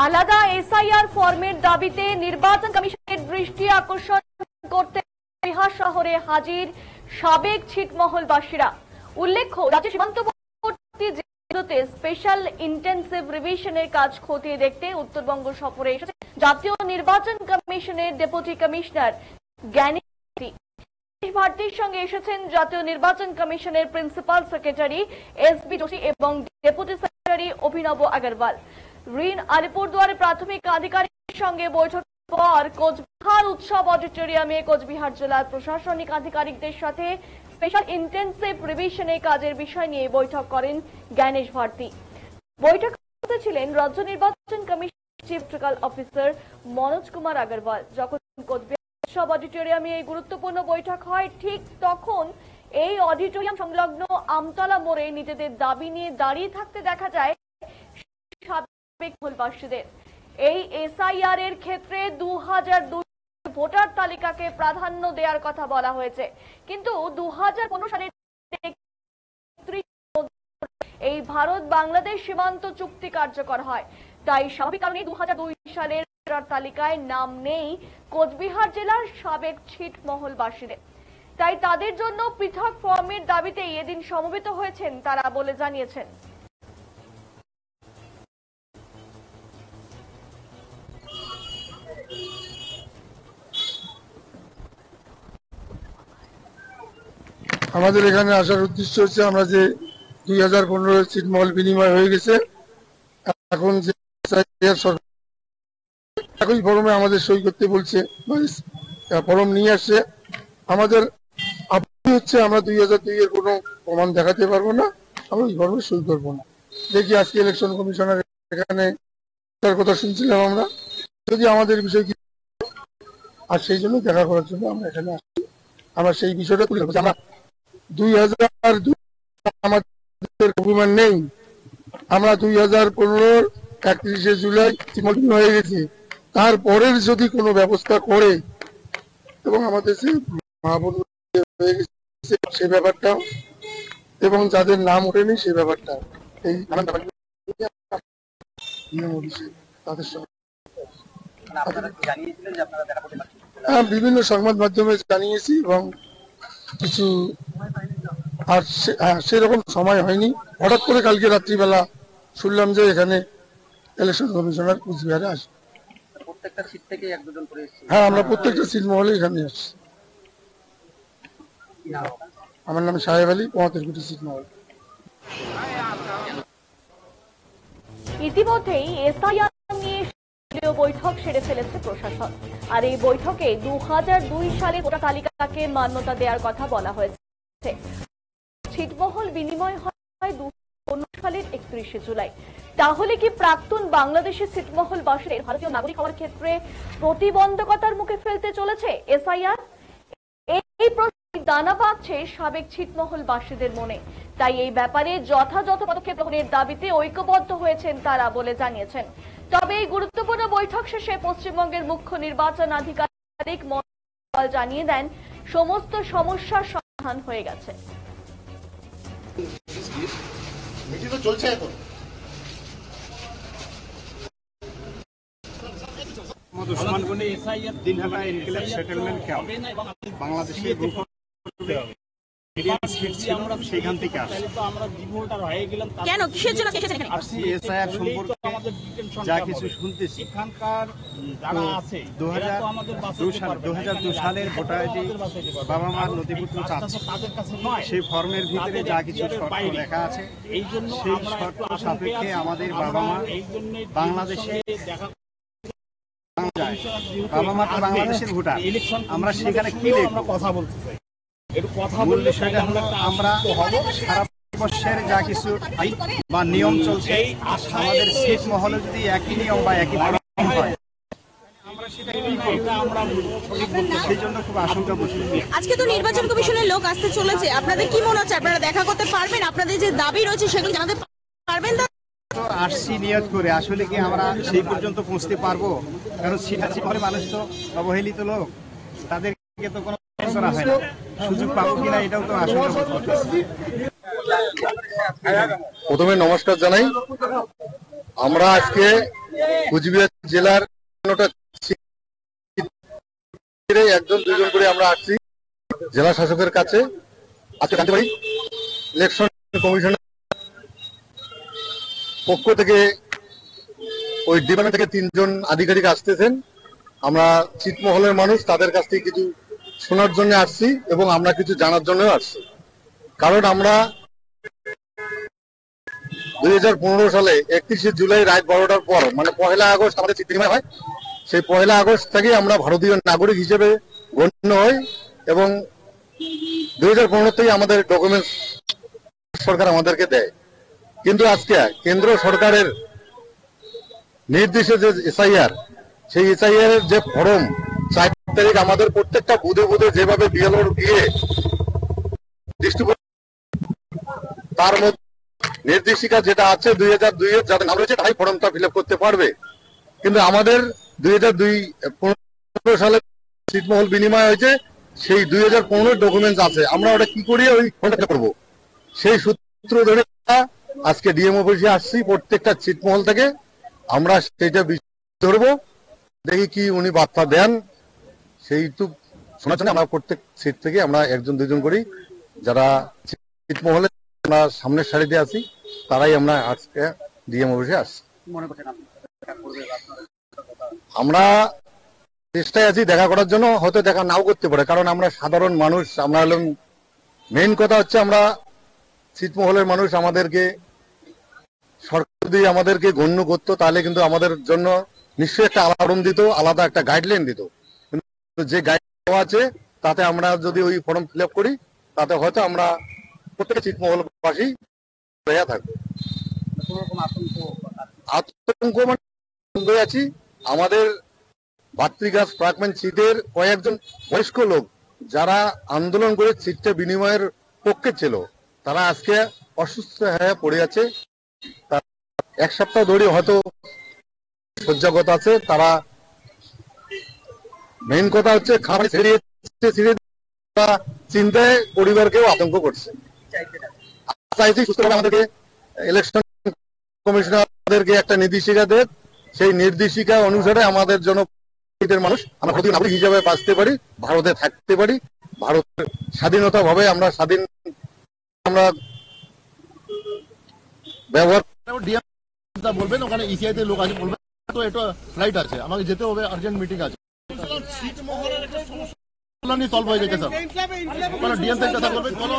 আলাদা এসআইআর ফর্মের দাবিতে নির্বাচন কমিশনের দৃষ্টি আকর্ষণ করতে বিহার শহরে হাজির সাবেক ছিটমহলবাসীরা। উল্লেখ্য, রাজ্য সীমান্তবর্তী জেলাগুলোতে স্পেশাল ইন্টেন্সিভ রিভিশনের কাজ খতিয়ে দেখতে উত্তরবঙ্গ সফরে এসেছে জাতীয় নির্বাচন কমিশনের ডেপুটি কমিশনার জ্ঞানেশ ভারতীর সঙ্গে এসেছেন জাতীয় নির্বাচন কমিশনের প্রিন্সিপাল সেক্রেটারি এসবি যোশী এবং ডেপুটি সেক্রেটারি অভিনব আগরওয়াল। রিন আলিপুরদুয়ারে প্রাথমিক আধিকারিকের সঙ্গে বৈঠক পর কোচবিহার উৎসব অডিটোরিয়ামে কোচবিহার জেলার প্রশাসনিক আধিকারিকদের সাথে স্পেশাল ইন্টেন্সিভ রিভিশনের কাজের বিষয় নিয়ে বৈঠক করেন জ্ঞানেশ ভারতী। বৈঠকে ছিলেন রাজ্য নির্বাচন কমিশনের chief electoral officer Manoj Kumar Agarwal. যখন কোচবিহার উৎসব অডিটোরিয়ামে এই গুরুত্বপূর্ণ বৈঠক হয়, ঠিক তখন এই অডিটোরিয়াম সংলগ্ন আমতলা মোড়ে নিজেদের দাবি নিয়ে দাঁড়িয়ে থাকতে দেখা যায় সাবেক মহলবাসীদের। এই এসআইআর এর ক্ষেত্রে 2002 ভোটার তালিকাকে প্রাধান্য দেওয়ার কথা বলা হয়েছে, কিন্তু 2015 সালে এই ভারত বাংলাদেশ সীমান্ত চুক্তি কার্যকর হয়। তাই স্বাভাবিক কারণে 2002 সালের ভোটার তালিকায় নাম নেই কোচবিহার জেলার সাবেক ছিটমহলবাসীদের। তাই তাদের জন্য পৃথক ফর্মের দাবিতে এদিন সমবেত হয়েছেন তারা বলে জানিয়েছেন। আমাদের এখানে আসার উদ্দেশ্য হচ্ছে, আমরা যে 2015 ছিটমহল বিনিময় হয়ে গেছে, এখন যে একই ফর্মে আমাদের সই করতে বলছে, ফর্ম নিয়ে আসছে। আমাদের আপত্তি হচ্ছে, আমরা 2002 এর কোনো প্রমাণ দেখাতে পারবো না, আমরা ওই ফর্মে সই করবো না। দেখি আজকে ইলেকশন কমিশনার এখানে তার কথা শুনছিলাম আমরা, যদি আমাদের বিষয় কি, আর সেই জন্য দেখা করার জন্য আমরা এখানে আসছি। আমরা সেই বিষয়টা তুলে ধরছি। আমরা 2002 আমাদের অভিমান নেই। আমরা 2015 31শে জুলাই ছিটমহল হয়ে গেছে। তারপরের যদি কোনো ব্যবস্থা করে এবং আমাদের যে মা বোন হয়ে গেছে সে ব্যাপারটা, এবং যাদের নাম ওঠেনি সে ব্যাপারটা, এই তাদের সঙ্গে বিভিন্ন সংবাদ মাধ্যমে জানিয়েছি, এবং কিছু আর সেরকম সময় হয়নি। হঠাৎ করে কালকে রাত্রিবেলা শুনলাম যে এখানে ইলেকশন কমিশনার কুচবিহারে আসে। প্রত্যেকটা সিট থেকে এক দুজন করে এসেছে। হ্যাঁ, আমরা প্রত্যেকটা ছিটমহলে এখানে আসছি। আমার নাম সাহেব আলী, 75 কোটি ছিটমহল। ইতিমধ্যেই এসআইআর নিয়ে বৈঠক সেরে ফেলেছে প্রশাসন। আর এই বৈঠকে 2002 সালে ভোটার তালিকাকে মান্যতা দেওয়ার কথা বলা হয়েছে। ছিটমহল বিনিময় হয় 2015 সালের 31শে জুলাই। তাহলে কি প্রাক্তন বাংলাদেশের ছিটমহলবাসীদের ভারতীয় নাগরিক হওয়ার ক্ষেত্রে প্রতিবন্ধকতার মুখে ফেলতে চলেছে এসআইআর? এই প্রশ্নে দানা বাঁধছে সাবেক ছিটমহলবাসীদের মনে। তাই এই ব্যাপারে যথাযথ পদক্ষেপ গ্রহণের দাবিতে ঐক্যবদ্ধ হয়েছেন তারা বলে জানিয়েছেন। তবে এই গুরুত্বপূর্ণ বৈঠক শেষে পশ্চিমবঙ্গের মুখ্য নির্বাচন আধিকারিক মনোজ জানিয়ে দেন, সমস্ত সমস্যার সমাধান হয়ে গেছে। চলছে এখন Osman Gani Dinhata enclave settlement camp বাংলাদেশের সেখান থেকে এসআইআর সম্পর্কে যা কিছু শুনতেছি, এখানকার যারা আছে 2002 সালের ভোটার আইডি বাবা মার নথিপত্র চাচ্ছে, সেই ফর্মের ভিতরে যা কিছু শর্ত লেখা আছে, সেই শর্ত সাপেক্ষে আমাদের বাবা মা বাংলাদেশে বাবা মা তো বাংলাদেশের ভোটার, আমরা সেখানে কি কথা বলতে চাই? মূল বিষয়টা হলো, আমরা সারা বর্ষের যা কিছু আইন বা নিয়ম চলছে, আমাদের ছিটমহলে যদি একই নিয়ম বা একই ফর্ম হয়, আমরা সেটা কি করব আমরা সঠিক বলতে, সেই জন্য খুব আশঙ্কা বসে। আজকে তো নির্বাচন কমিশনের লোক আসতে চলেছে, আপনাদের কি মনে হচ্ছে আপনারা দেখা করতে পারবেন? আপনাদের যে দাবি রয়েছে সেগুলো জানাতে পারবেন? তো আসছি নিয়ত করে, আসলে কি আমরা সেই পর্যন্ত পৌঁছতে পারবো? কারণ ছিটমহলে মানুষ তো অবহেলিত লোক, তাদেরকে তো কোনো করা হয় না, সুযোগ পাবো কিনা এটাও তো আশঙ্কা করতেছি। প্রথমে নমস্কার জানাই। আমরা আজকে কুচবিহার জেলার ১৫টা একজন দুজন করে আমরা আসছি জেলা শাসকের কাছে। আজকে জানতে পারি ইলেকশন কমিশনের পক্ষ থেকে ওই ডিপার্টমেন্ট থেকে 3 জন আধিকারিক আসতেছেন। আমরা ছিটমহলের মানুষ, তাদের কাছ থেকে কিছু শোনার জন্য আসছি এবং আমরা কিছু জানার জন্য আসছি। কারণ আমরা 2015 সালে 31শে জুলাই রাত 12টার পর মানে 1 আগস্ট আমাদের চিঠি বিনিময় হয়। সেই 1 আগস্ট থেকে আমরা ভারতীয় নাগরিক হিসেবে গণ্য হই এবং 2015 থেকে আমাদের ডকুমেন্টস সরকার আমাদেরকে দেয়। কিন্তু আজকে কেন্দ্র সরকারের নির্দেশে যে এসআইআর, সেই এসআইআর এর যে ফর্ম 4 তারিখ আমাদের প্রত্যেকটা বুধে বুধে যেভাবে বিএলওর দিয়ে ডিস্ট্রিবিউট, তার মধ্যে নির্দেশিকা যেটা আছে 2002 এর যাদের নাম রয়েছে তাই ফর্মটা ফিল আপ করতে পারবে। কিন্তু আমাদের 2015 সালে ছিটমহল বিনিময় হয়েছে, সেই 2015 ডকুমেন্টস আছে। আমরা ওটা কি করি ওই ফর্মটা করবো, সেই সূত্র ধরে আজকে ডিএম অফিসে আসছি। প্রত্যেকটা ছিটমহল থেকে আমরা সেইটা ধরবো, দেখি কি উনি বার্তা দেন। সেইটুক শোনার জন্য আমরা প্রত্যেক সিট থেকে আমরা 1জন 2জন করি যারা ছিটমহলে আমরা সামনের সারিতে আছি, তারাই আমরা আজকে ডিএম অফিসে আসছি। মনে করছেন আপনি দেখা করবে বা আপনারা আমরা চেষ্টায় আছি দেখা করার জন্য, হয়তো দেখা নাও করতে পারে, কারণ আমরা সাধারণ মানুষ। আমরা হলাম মেইন কথা হচ্ছে আমরা ছিটমহলের মানুষ। আমাদেরকে সরকার যদি আমাদেরকে গণ্য করতো তাহলে কিন্তু আমাদের জন্য নিশ্চয়ই একটা আলাদা দিত, আলাদা একটা গাইডলাইন দিত। কিন্তু যে গাইডলাইন আছে তাতে আমরা যদি ওই ফর্ম ফিল আপ করি তাতে হয়তো আমরা প্রত্যেকটা ছিটমহলবাসী হয়ে থাকবো। কোনো রকম আতঙ্ক মানে আছি। আমাদের ভাতৃগাছ ফ্রাগমেন্ট সিটের কয়েকজন বয়স্ক লোক যারা আন্দোলন করে সিটটা বিনিময়ের পক্ষে ছিল, তারা আজকে অসুস্থ হয়ে পড়ে আছে। 1 সপ্তাহ ধরে হয়তো শয্যাগত আছে। তারা মেইন কথা হচ্ছে খাবার ছেড়ে চিন্তায় পরিবারকেও আতঙ্ক করছে। চাইছি সুস্থভাবে আমাদেরকে ইলেকশন কমিশনার আমাদেরকে একটা নির্দেশিকা দেয়, সেই নির্দেশিকা অনুসারে আমাদের জনগণের মানুষ আমরা ভারতীয় নাগরিক হিসেবে বাঁচতে পারি, ভারতে থাকতে পারি, ভারতের স্বাধীনতা ভাবে আমরা স্বাধীন আমরা ব্যবহার বলবেন ওখানে ইসিআই তে লোক আছে, বলবেন তো এটা ফ্লাইট আছে, আমাকে যেতে হবে, আর্জেন্ট মিটিং আছে। ছিটমহলের একটা সমস্যা সলভ হয়ে যেতে স্যার, ডিএম থেকে কথা বলবেন, কোনো